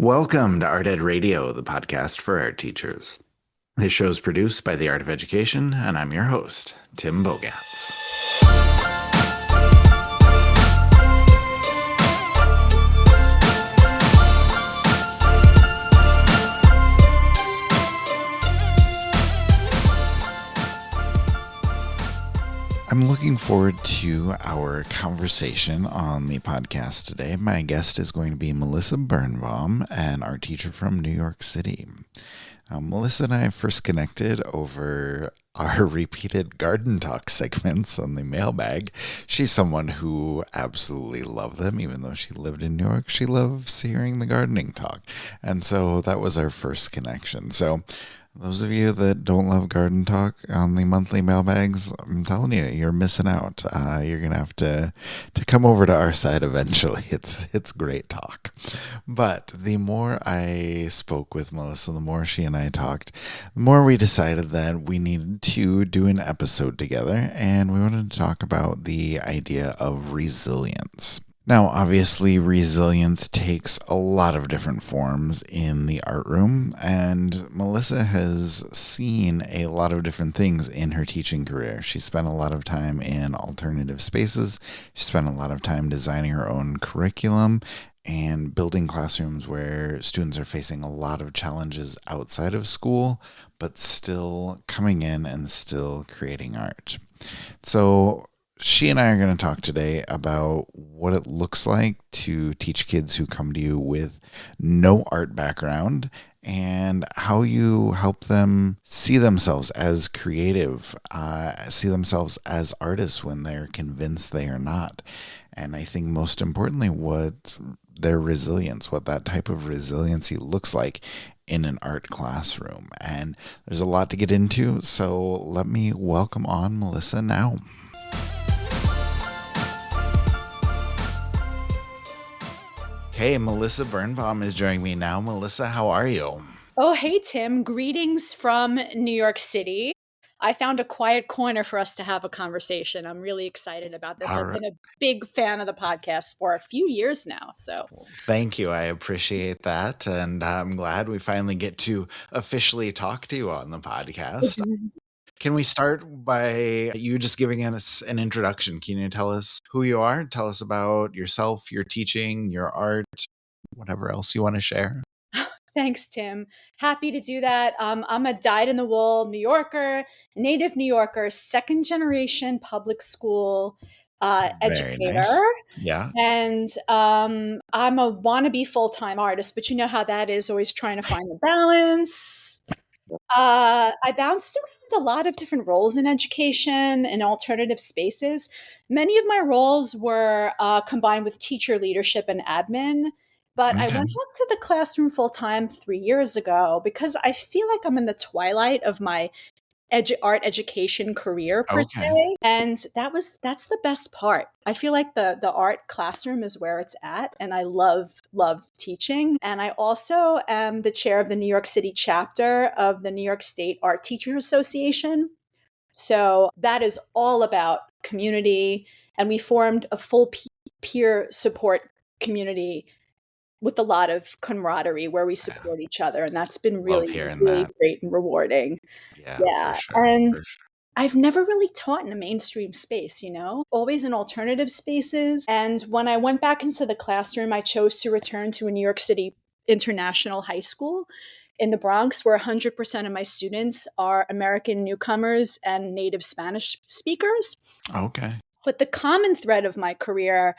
Welcome to Art Ed Radio, the podcast for art teachers. This show is produced by the Art of Education, and I'm your host, Tim Bogatz. I'm looking forward to our conversation on the podcast today. My guest is going to be Melissa Birnbaum, an art teacher from New York City. Melissa and I first connected over our repeated garden talk segments on the mailbag. She's someone who absolutely loved them, even though she lived in New York. She loves hearing the gardening talk. And so that was our first connection. So those of you that don't love garden talk on the monthly mailbags, I'm telling you, you're missing out. You're gonna have to come over to our side eventually. It's great talk. But the more I spoke with Melissa, the more she and I talked, the more we decided that we needed to do an episode together, and we wanted to talk about the idea of resilience. Now, obviously, resilience takes a lot of different forms in the art room, and Melissa has seen a lot of different things in her teaching career. She spent a lot of time in alternative spaces. She spent a lot of time designing her own curriculum and building classrooms where students are facing a lot of challenges outside of school, but still coming in and still creating art. So she and I are going to talk today about what it looks like to teach kids who come to you with no art background and how you help them see themselves as creative, see themselves as artists when they're convinced they are not. And I think most importantly, what their resilience, what that type of resiliency looks like in an art classroom. And there's a lot to get into, so let me welcome on Melissa now. Hey, Melissa Birnbaum is joining me now. Melissa, how are you? Oh, hey, Tim. Greetings from New York City. I found a quiet corner for us to have a conversation. I'm really excited about this. All I've right. been a big fan of the podcast for a few years now. So Thank you. I appreciate that. And I'm glad we finally get to officially talk to you on the podcast. Ex- Can we start by you just giving us an introduction? Can you tell us who you are? Tell us about yourself, your teaching, your art, whatever else you want to share. Thanks, Tim. Happy to do that. I'm a dyed-in-the-wool New Yorker, native New Yorker, second generation public school Very educator. nice. Yeah. And I'm a wannabe full-time artist, but you know how that is, always trying to find the balance. I bounced around a lot of different roles in education and alternative spaces. Many of my roles were combined with teacher leadership and admin, but I Okay. went back to the classroom full time 3 years ago because I feel like I'm in the twilight of my art education career per Okay. se, and that's the best part. I feel like the art classroom is where it's at, and I love teaching. And I also am the chair of the New York City chapter of the New York State Art Teachers Association. So that is all about community, and we formed a full peer support community with a lot of camaraderie where we support each other, and that's been Love really, hearing really that. great and rewarding. Yeah, for Yeah, sure. and For sure. I've never really taught in a mainstream space, always in alternative spaces. And when I went back into the classroom, I chose to return to a New York City international high school in the Bronx, where 100% of my students are American newcomers and native Spanish speakers. Okay. But the common thread of my career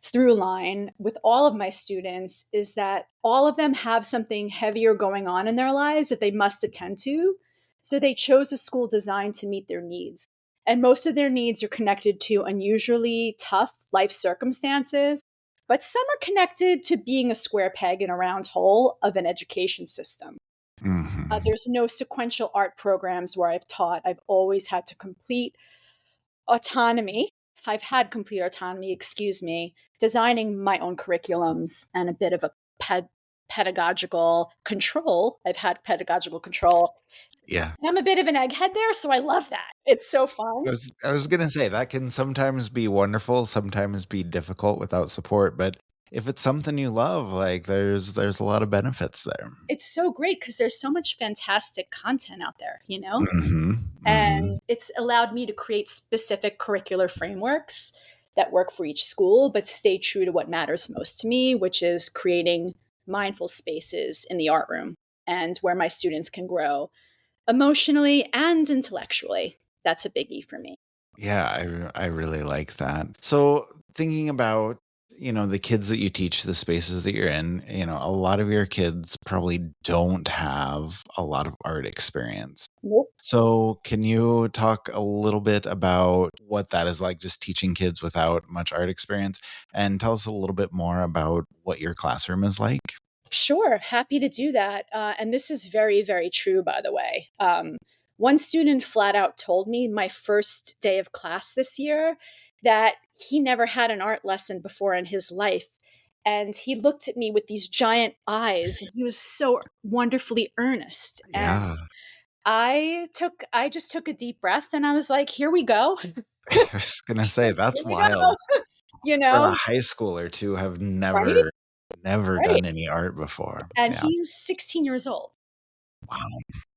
through line with all of my students is that all of them have something heavier going on in their lives that they must attend to. So they chose a school designed to meet their needs. And most of their needs are connected to unusually tough life circumstances, but some are connected to being a square peg in a round hole of an education system. Mm-hmm. There's no sequential art programs where I've taught. I've always had to complete autonomy. I've had complete autonomy, excuse me, designing my own curriculums and a bit of a pedagogical control. I've had pedagogical control. Yeah. And I'm a bit of an egghead there, so I love that. It's so fun. I was gonna say that can sometimes be wonderful, sometimes be difficult without support, but if it's something you love, like there's a lot of benefits there. It's so great because there's so much fantastic content out there, you know? Mm-hmm. Mm-hmm. And it's allowed me to create specific curricular frameworks that work for each school, but stay true to what matters most to me, which is creating mindful spaces in the art room and where my students can grow emotionally and intellectually. That's a biggie for me. Yeah, I really like that. So thinking about, the kids that you teach, the spaces that you're in, a lot of your kids probably don't have a lot of art experience. Nope. So can you talk a little bit about what that is like, just teaching kids without much art experience, and tell us a little bit more about what your classroom is like? Sure, happy to do that. And this is very, very true, by the way. One student flat out told me my first day of class this year that he never had an art lesson before in his life. And he looked at me with these giant eyes and he was so wonderfully earnest. And Yeah. I just took a deep breath and I was like, here we go. I was gonna say Here that's we go. wild You for a know, high schooler to have right? never Right. done any art before. And Yeah. he's 16 years old. Wow.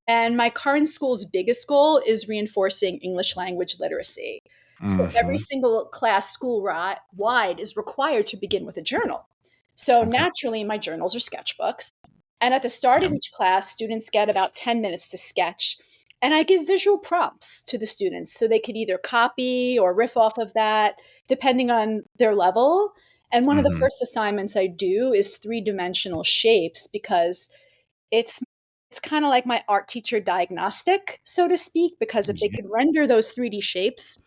And my current school's biggest goal is reinforcing English language literacy. So every Hmm. single class school wide is required to begin with a journal. So Okay. naturally, my journals are sketchbooks. And at the start Yeah. of each class, students get about 10 minutes to sketch. And I give visual prompts to the students so they could either copy or riff off of that, depending on their level. And one of the Hmm. first assignments I do is three-dimensional shapes because it's it's kind of like my art teacher diagnostic, so to speak, because if they Yeah. could render those 3D shapes,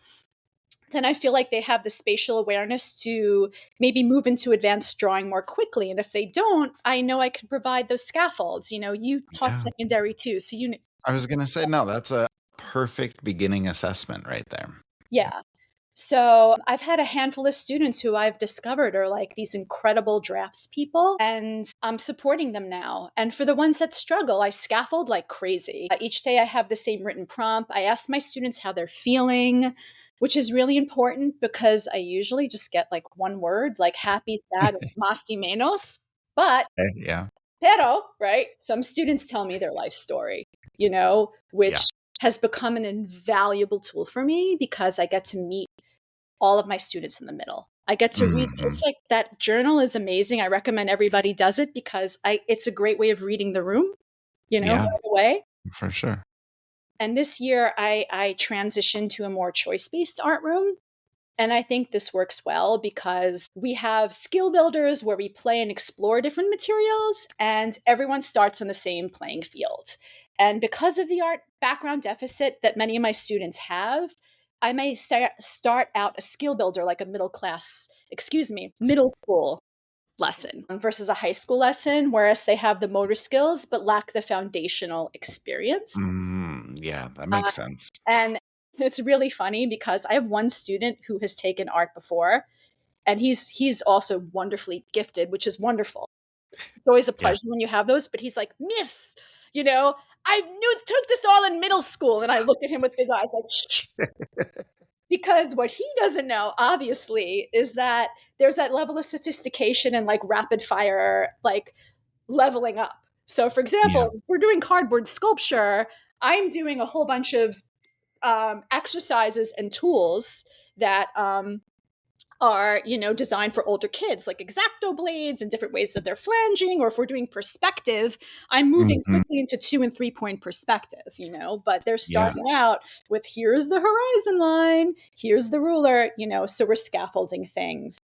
then I feel like they have the spatial awareness to maybe move into advanced drawing more quickly. And if they don't, I know I can provide those scaffolds. You know, you taught Yeah. secondary too, so you know, I was gonna say, no, that's a perfect beginning assessment right there. Yeah. yeah. So I've had a handful of students who I've discovered are like these incredible drafts people, and I'm supporting them now. And for the ones that struggle, I scaffold like crazy. Each day I have the same written prompt. I ask my students how they're feeling, which is really important because I usually just get like one word, like happy, sad, más y menos. But Okay, yeah. pero, right? Some students tell me their life story, you know, Yeah. which has become an invaluable tool for me because I get to meet all of my students in the middle. I get to read. Hmm. It's like that journal is amazing. I recommend everybody does it because it's a great way of reading the room, you know, Yeah, right away. for sure. And this year I transitioned to a more choice-based art room. And I think this works well because we have skill builders where we play and explore different materials, and everyone starts on the same playing field. And because of the art background deficit that many of my students have, I may start out a skill builder like a middle school lesson versus a high school lesson, whereas they have the motor skills but lack the foundational experience. Yeah, that Uh, makes sense. and it's really funny because I have one student who has taken art before, and he's also wonderfully gifted, which is wonderful. It's always a Yeah. pleasure when you have those, but he's like, Miss, you know, I took this all in middle school. And I look at him with big eyes like, shh. Because what he doesn't know, obviously, is that there's that level of sophistication and like rapid fire, like leveling up. So, for Yeah. example, if we're doing cardboard sculpture, I'm doing a whole bunch of exercises and tools that are designed for older kids, like exacto blades and different ways that they're flanging. Or if we're doing perspective, I'm moving Hmm. quickly into 2 and 3 point perspective, but they're Yeah. starting out with here's the horizon line, here's the ruler, so we're scaffolding things.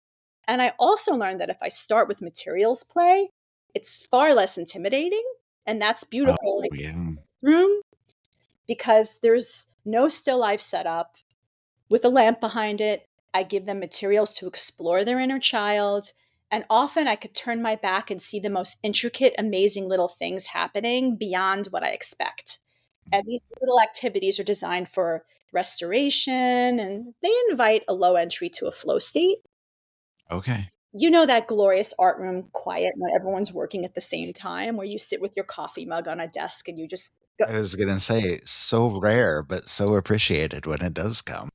And I also learned that if I start with materials play, it's far less intimidating, and that's beautiful, Oh, like yeah. room, because there's no still life setup with a lamp behind it. I give them materials to explore their inner child. And often I could turn my back and see the most intricate, amazing little things happening beyond what I expect. And these little activities are designed for restoration, and they invite a low entry to a flow state. Okay. You know that glorious art room quiet when everyone's working at the same time, where you sit with your coffee mug on a desk and you just go, I was gonna say, so rare, but so appreciated when it does come.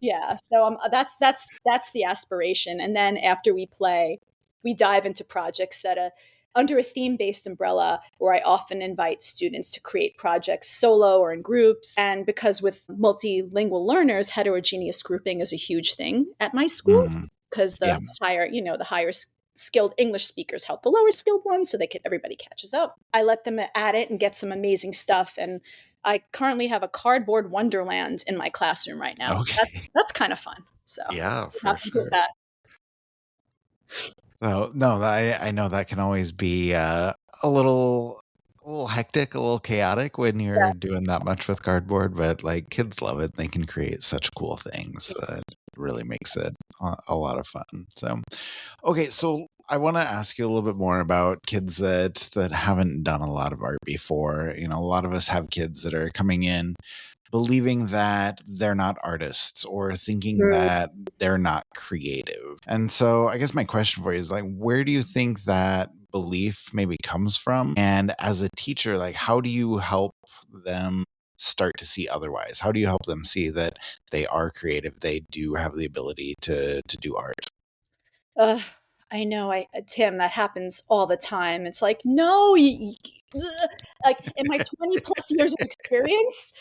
yeah. So that's the aspiration. And then after we play, we dive into projects that under a theme-based umbrella, where I often invite students to create projects solo or in groups. And because with multilingual learners, heterogeneous grouping is a huge thing at my school, Mm, because yeah. the higher skilled English speakers help the lower skilled ones, so everybody catches up. I let them at it and get some amazing stuff. And I currently have a cardboard wonderland in my classroom right now. So Okay. that's kind of fun. So Yeah, what for happens with sure. that? So no, I know that can always be a little hectic, a little chaotic when Yeah. you're doing that much with cardboard, but like kids love it. They can create such cool things that it really makes it a lot of fun. So, okay, so I want to ask you a little bit more about kids that haven't done a lot of art before. You know, a lot of us have kids that are coming in believing that they're not artists or thinking Mm. that they're not creative. And so I guess my question for you is like, where do you think that belief maybe comes from? And as a teacher, like, how do you help them start to see otherwise? How do you help them see that they are creative? They do have the ability to do art. Ugh, I know, Tim, that happens all the time. It's like, no, ugh. Like in my 20 plus years of experience,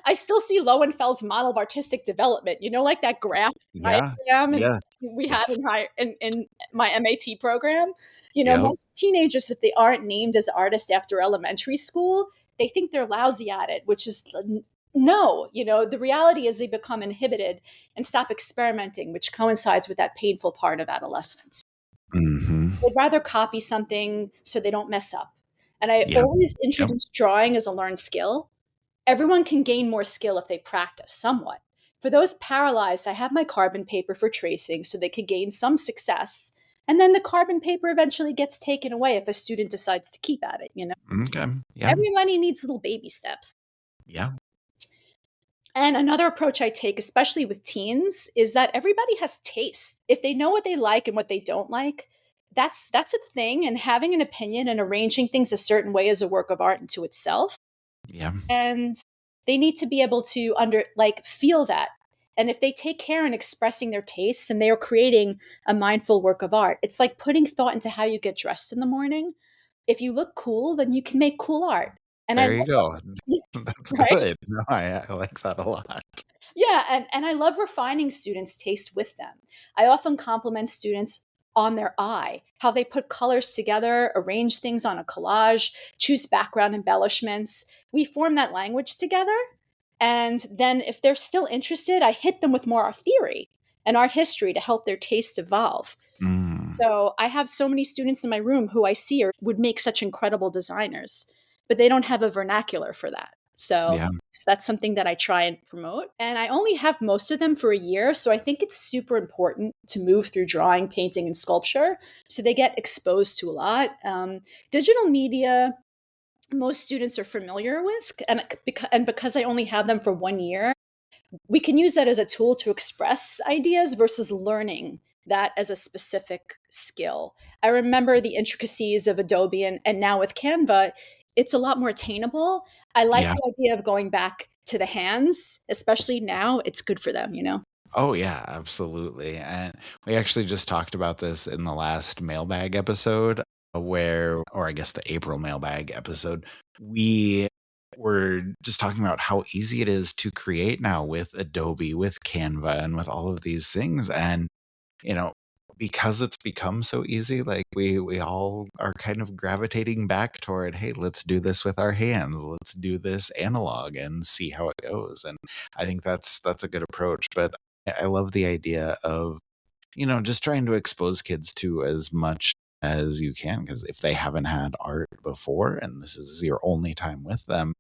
I still see Lowenfeld's model of artistic development. Like that graph Yeah. diagram and Yes. we had Yes. in my MAT program. Yep. Most teenagers, if they aren't named as artists after elementary school, they think they're lousy at it, which is no. The reality is they become inhibited and stop experimenting, which coincides with that painful part of adolescence. Hmm. They'd rather copy something so they don't mess up. And I Yeah. always Yep. introduce drawing as a learned skill. Everyone can gain more skill if they practice somewhat. For those paralyzed, I have my carbon paper for tracing so they could gain some success. And then the carbon paper eventually gets taken away if a student decides to keep at it. Okay. Yeah. Everybody needs little baby steps. Yeah. And another approach I take, especially with teens, is that everybody has taste. If they know what they like and what they don't like, that's a thing. And having an opinion and arranging things a certain way is a work of art into itself. Yeah. And they need to be able to feel that. And if they take care in expressing their tastes, then they are creating a mindful work of art. It's like putting thought into how you get dressed in the morning. If you look cool, then you can make cool art. And I There you love go. that, That's right? good. No, I like that a lot. Yeah, and I love refining students' taste with them. I often compliment students on their eye, how they put colors together, arrange things on a collage, choose background embellishments. We form that language together. And then if they're still interested, I hit them with more art theory and art history to help their taste evolve. Mm, So I have so many students in my room who I see would make such incredible designers, but they don't have a vernacular for that. So yeah. that's something that I try and promote. And I only have most of them for a year. So I think it's super important to move through drawing, painting, and sculpture. So they get exposed to a lot. Digital media, most students are familiar with. And because I only have them for 1 year, we can use that as a tool to express ideas versus learning that as a specific skill. I remember the intricacies of Adobe, and now with Canva, it's a lot more attainable. I like Yeah. the idea of going back to the hands, especially now. It's good for them. Oh, yeah, absolutely. And we actually just talked about this in the last mailbag episode or I guess the April mailbag episode. We were just talking about how easy it is to create now with Adobe, with Canva, and with all of these things. And you know, because it's become so easy, like we all are kind of gravitating back toward, hey, let's do this with our hands. Let's do this analog and see how it goes. And I think that's a good approach. But I love the idea of, just trying to expose kids to as much as you can, because if they haven't had art before and this is your only time with them,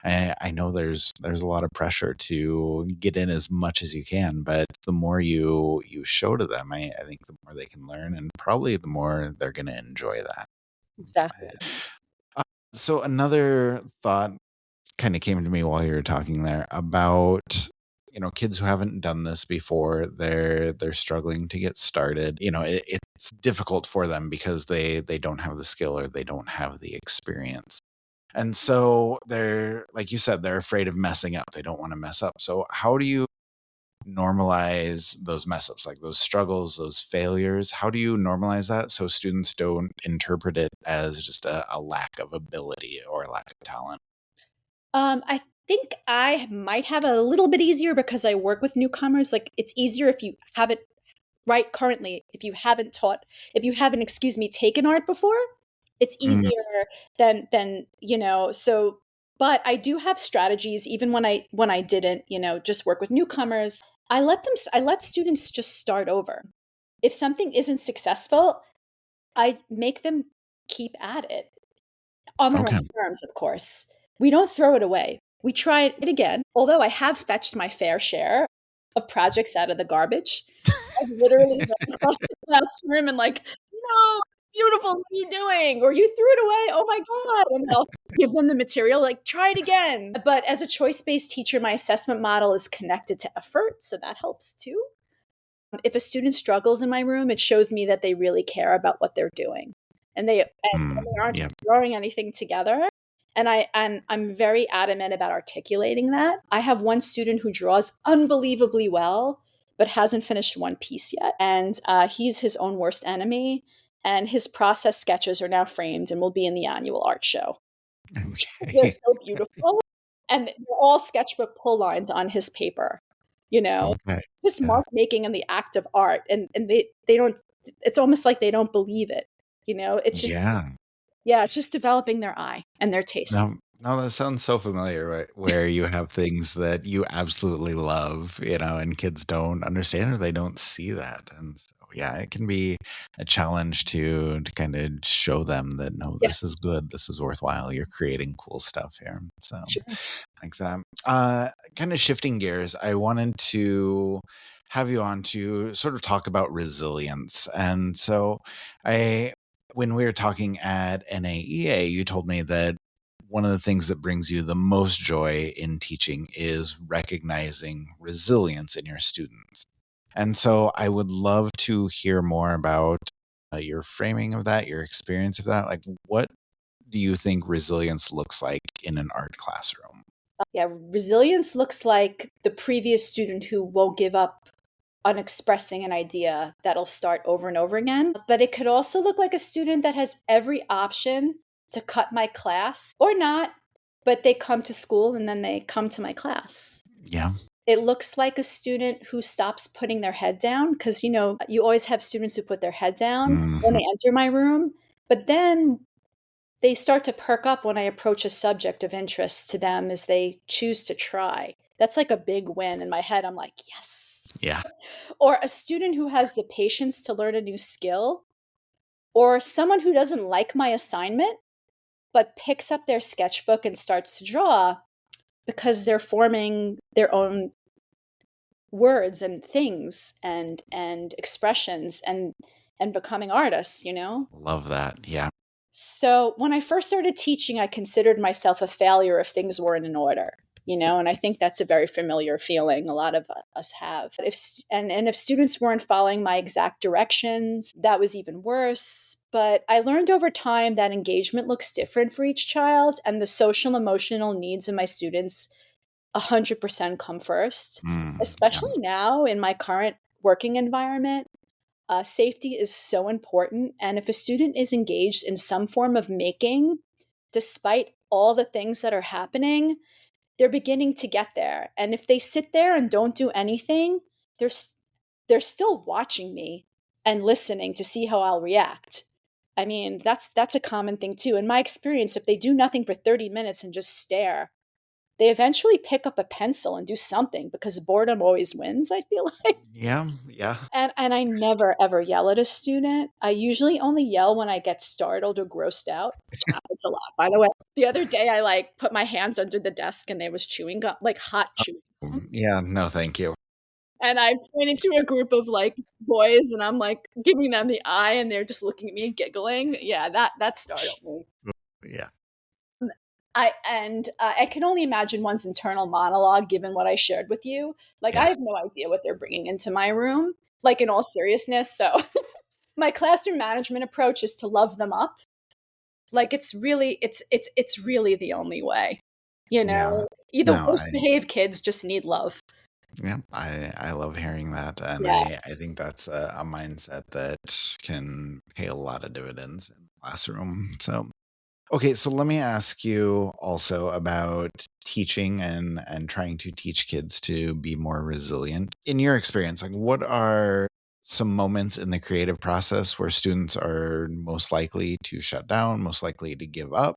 I know there's a lot of pressure to get in as much as you can, but the more you show to them, I think the more they can learn, and probably the more they're going to enjoy that. Exactly. Uh, So another thought kind of came to me while you were talking there about kids who haven't done this before. They're struggling to get started. It's difficult for them because they don't have the skill or they don't have the experience. And so they're, like you said, they're afraid of messing up. They don't want to mess up. So how do you normalize those mess ups, like those struggles, those failures? How do you normalize that so students don't interpret it as just a lack of ability or a lack of talent? I think I might have a little bit easier because I work with newcomers. Like it's easier if you have it right currently. If you haven't, excuse me, taken art before, it's Mm, easier than so. But I do have strategies. Even when I didn't, just work with newcomers, I let students just start over. If something isn't successful, I make them keep at it on their own okay. terms, of course. We don't throw it away. We try it again. Although I have fetched my fair share of projects out of the garbage. I've literally run across the classroom and like, no, beautiful, what are you doing? Or you threw it away. Oh my God. And I'll give them the material, like, try it again. But as a choice-based teacher, my assessment model is connected to effort. So that helps too. If a student struggles in my room, it shows me that they really care about what they're doing. And they aren't Yeah. just throwing anything together. And I'm very adamant about articulating that. I have one student who draws unbelievably well, but hasn't finished one piece yet. And he's his own worst enemy. And his process sketches are now framed and will be in the annual art show. They're Okay. so beautiful. And they're all sketchbook pull lines on his paper. You know, Okay. just Yeah. mark making and the act of art. And they don't, it's almost like they don't believe it. Yeah. It's just developing their eye and their taste. No, no, that sounds so familiar, right? Where you have things that you absolutely love, and kids don't understand or they don't see that. And so, yeah, it can be a challenge to kind of show them that no, Yeah, this is good, this is worthwhile. You're creating cool stuff here. So, sure. like that. Kind of shifting gears, I wanted to have you on to sort of talk about resilience. And so, I when we were talking at NAEA, you told me that one of the things that brings you the most joy in teaching is recognizing resilience in your students. And so I would love to hear more about your framing of that, your experience of that. Like, what do you think resilience looks like in an art classroom? Yeah, resilience looks like the previous student who won't give up on expressing an idea that'll start over and over again. But it could also look like a student that has every option to cut my class or not, but they come to school and then they come to my class. Yeah. It looks like a student who stops putting their head down because, you always have students who put their head down when Hmm. they enter my room, but then they start to perk up when I approach a subject of interest to them as they choose to try. That's like a big win in my head. I'm like, yes. Yeah. Or a student who has the patience to learn a new skill, or someone who doesn't like my assignment but picks up their sketchbook and starts to draw because they're forming their own words and things and expressions and becoming artists. Love that. Yeah. So when I first started teaching, I considered myself a failure if things weren't in order, and I think that's a very familiar feeling a lot of us have. If students weren't following my exact directions, that was even worse. But I learned over time that engagement looks different for each child, and the social emotional needs of my students 100% come first, Yeah. especially now in my current working environment. Safety is so important. And if a student is engaged in some form of making, despite all the things that are happening, they're beginning to get there. And if they sit there and don't do anything, they're, they're still watching me and listening to see how I'll react. I mean, that's a common thing too. In my experience, if they do nothing for 30 minutes and just stare, they eventually pick up a pencil and do something because boredom always wins, I feel like. Yeah. Yeah. And I never ever yell at a student. I usually only yell when I get startled or grossed out, which happens a lot, by the way. The other day I like put my hands under the desk and there was chewing gum, like hot chewing gum. Yeah. No, thank you. And I pointed to a group of like boys and I'm like giving them the eye and they're just looking at me and giggling. Yeah, that startled me. Yeah. I can only imagine one's internal monologue given what I shared with you. Like I Yeah. have no idea what they're bringing into my room, like in all seriousness. So my classroom management approach is to love them up. Like it's really the only way. You Yeah. know, the No, worst behaved kids just need love. Yeah, I love hearing that. And Yeah. I think that's a mindset that can pay a lot of dividends in the classroom. So, okay, so let me ask you also about teaching and trying to teach kids to be more resilient. In your experience, like what are some moments in the creative process where students are most likely to shut down, most likely to give up?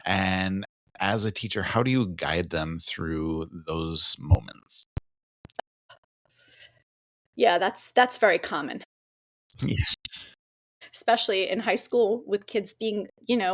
And as a teacher, how do you guide them through those moments? Yeah, that's very common, especially in high school with kids being,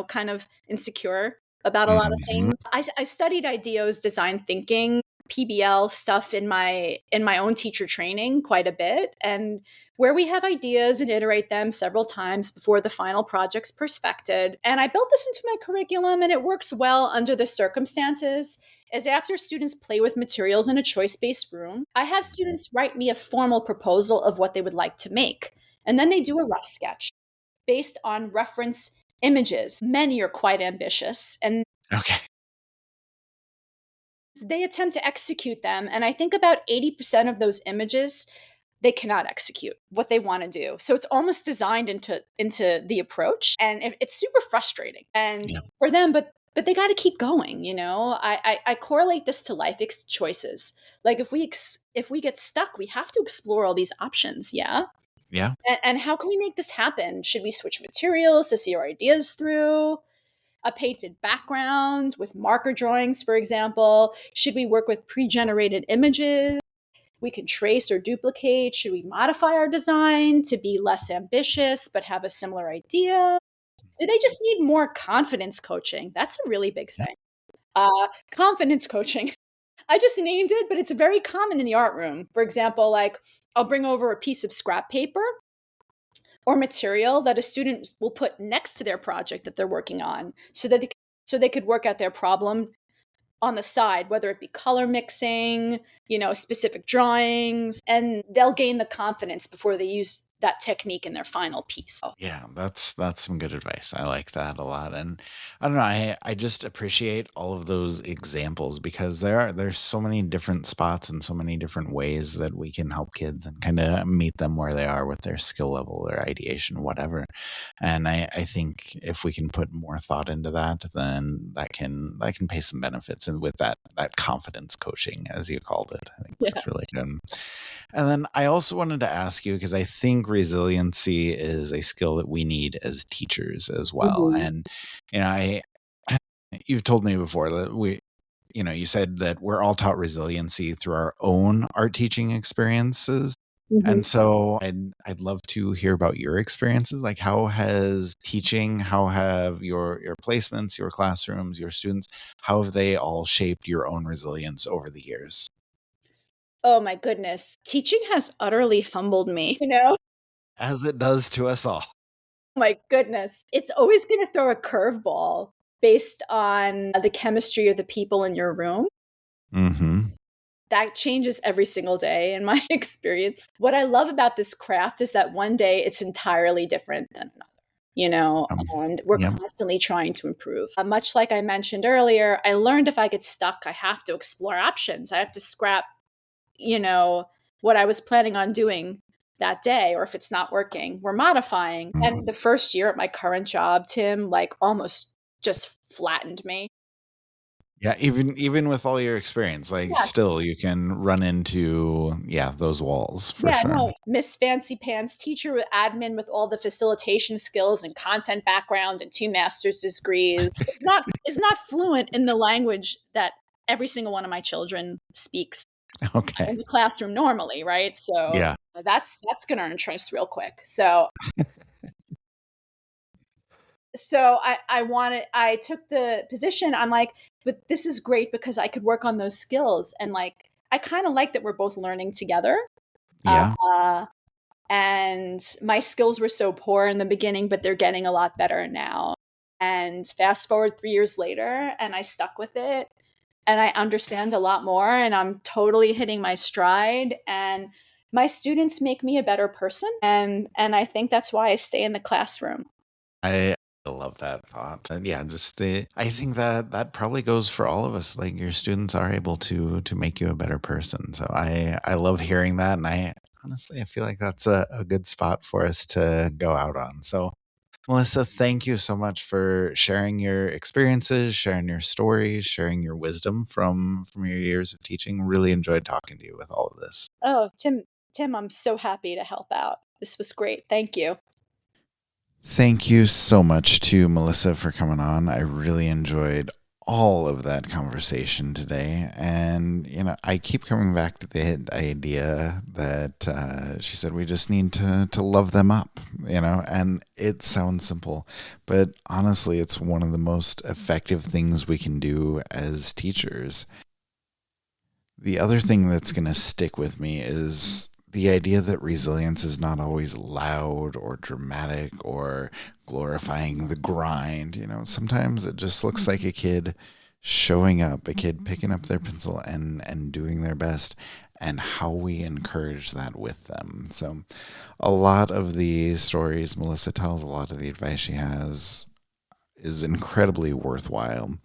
kind of insecure about a lot of Mhm. things. I studied IDEO's design thinking, PBL stuff in my own teacher training quite a bit, and where we have ideas and iterate them several times before the final project's perfected. And I built this into my curriculum, and it works well under the circumstances. Is after students play with materials in a choice-based room, I have students write me a formal proposal of what they would like to make. And then they do a rough sketch based on reference images. Many are quite ambitious and Okay. they attempt to execute them. And I think about 80% of those images, they cannot execute what they want to do. So it's almost designed into the approach. And it's super frustrating. And Yeah. for them, but they got to keep going. I correlate this to life choices. Like if we get stuck, we have to explore all these options. Yeah. Yeah. And how can we make this happen? Should we switch materials to see our ideas through? A painted background with marker drawings, for example? Should we work with pre generated images we can trace or duplicate? Should we modify our design to be less ambitious but have a similar idea? Do they just need more confidence coaching? That's a really big thing. Confidence coaching. I just named it, but it's very common in the art room. For example, like I'll bring over a piece of scrap paper or material that a student will put next to their project that they're working on so they could work out their problem on the side, whether it be color mixing, specific drawings, and they'll gain the confidence before they use that technique in their final piece. Yeah, that's some good advice. I like that a lot. And I don't know, I just appreciate all of those examples because there's so many different spots and so many different ways that we can help kids and kind of meet them where they are with their skill level or ideation, whatever. And I think if we can put more thought into that, then that can pay some benefits. And with that confidence coaching, as you called it, I think Yeah. that's really good. And then I also wanted to ask you because I think resiliency is a skill that we need as teachers as well. Mhm. And I you've told me before that you said that we're all taught resiliency through our own art teaching experiences. Mhm. And so I'd love to hear about your experiences. Like how have your placements, your classrooms, your students, how have they all shaped your own resilience over the years? Oh my goodness. Teaching has utterly humbled me. As it does to us all. My goodness. It's always going to throw a curveball based on the chemistry of the people in your room. Mhm. That changes every single day in my experience. What I love about this craft is that one day it's entirely different than another, and we're Yeah. constantly trying to improve. Much like I mentioned earlier, I learned if I get stuck, I have to explore options. I have to scrap, you know, what I was planning on doing that day, or if it's not working, we're modifying. And Mhm. the first year at my current job, Tim, like almost just flattened me. Yeah, even with all your experience, like, Yeah, still you can run into, yeah, those walls for yeah, sure. no, Miss Fancy Pants teacher with admin with all the facilitation skills and content background and two master's degrees is not fluent in the language that every single one of my children speaks Okay. in the classroom normally, right? So Yeah. that's gonna earn trace real quick. So I took the position. I'm like, but this is great because I could work on those skills, and like I kind of like that we're both learning together. Yeah. Uh, and my skills were so poor in the beginning, but they're getting a lot better now. And fast forward 3 years later, and I stuck with it, and I understand a lot more, and I'm totally hitting my stride. And my students make me a better person, and I think that's why I stay in the classroom. I I love that thought. And yeah, I think that that probably goes for all of us. Like your students are able to make you a better person. So I love hearing that, and I honestly I feel like that's a good spot for us to go out on. So Melissa, thank you so much for sharing your experiences, sharing your stories, sharing your wisdom from your years of teaching. Really enjoyed talking to you with all of this. Oh, Tim, I'm so happy to help out. This was great. Thank you. Thank you so much to Melissa for coming on. I really enjoyed all of that conversation today. And, I keep coming back to the idea that she said we just need to love them up, and it sounds simple, but honestly, it's one of the most effective things we can do as teachers. The other thing that's going to stick with me is the idea that resilience is not always loud or dramatic or glorifying the grind. Sometimes it just looks like a kid showing up, a kid picking up their pencil and doing their best, and how we encourage that with them. So, a lot of the stories Melissa tells, a lot of the advice she has is incredibly worthwhile.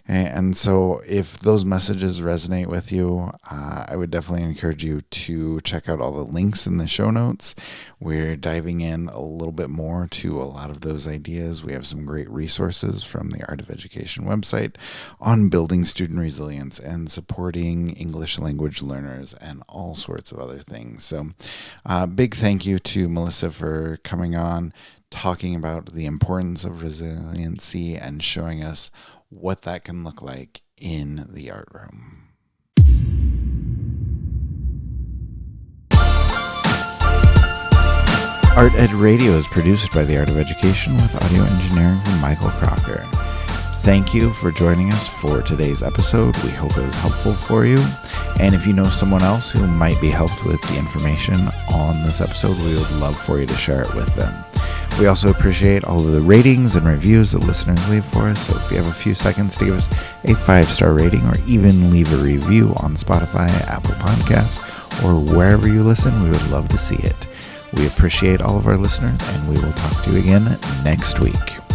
And so if those messages resonate with you, I would definitely encourage you to check out all the links in the show notes. We're diving in a little bit more to a lot of those ideas. We have some great resources from the Art of Education website on building student resilience and supporting English language learners and all sorts of other things. So big thank you to Melissa for coming on, talking about the importance of resiliency and showing us what that can look like in the art room. Art Ed Radio is produced by the Art of Education with audio engineering from Michael Crocker. Thank you for joining us for today's episode. We hope it was helpful for you. And if you know someone else who might be helped with the information on this episode, we would love for you to share it with them. We also appreciate all of the ratings and reviews that listeners leave for us. So if you have a few seconds to give us a 5-star rating or even leave a review on Spotify, Apple Podcasts, or wherever you listen, we would love to see it. We appreciate all of our listeners, and we will talk to you again next week.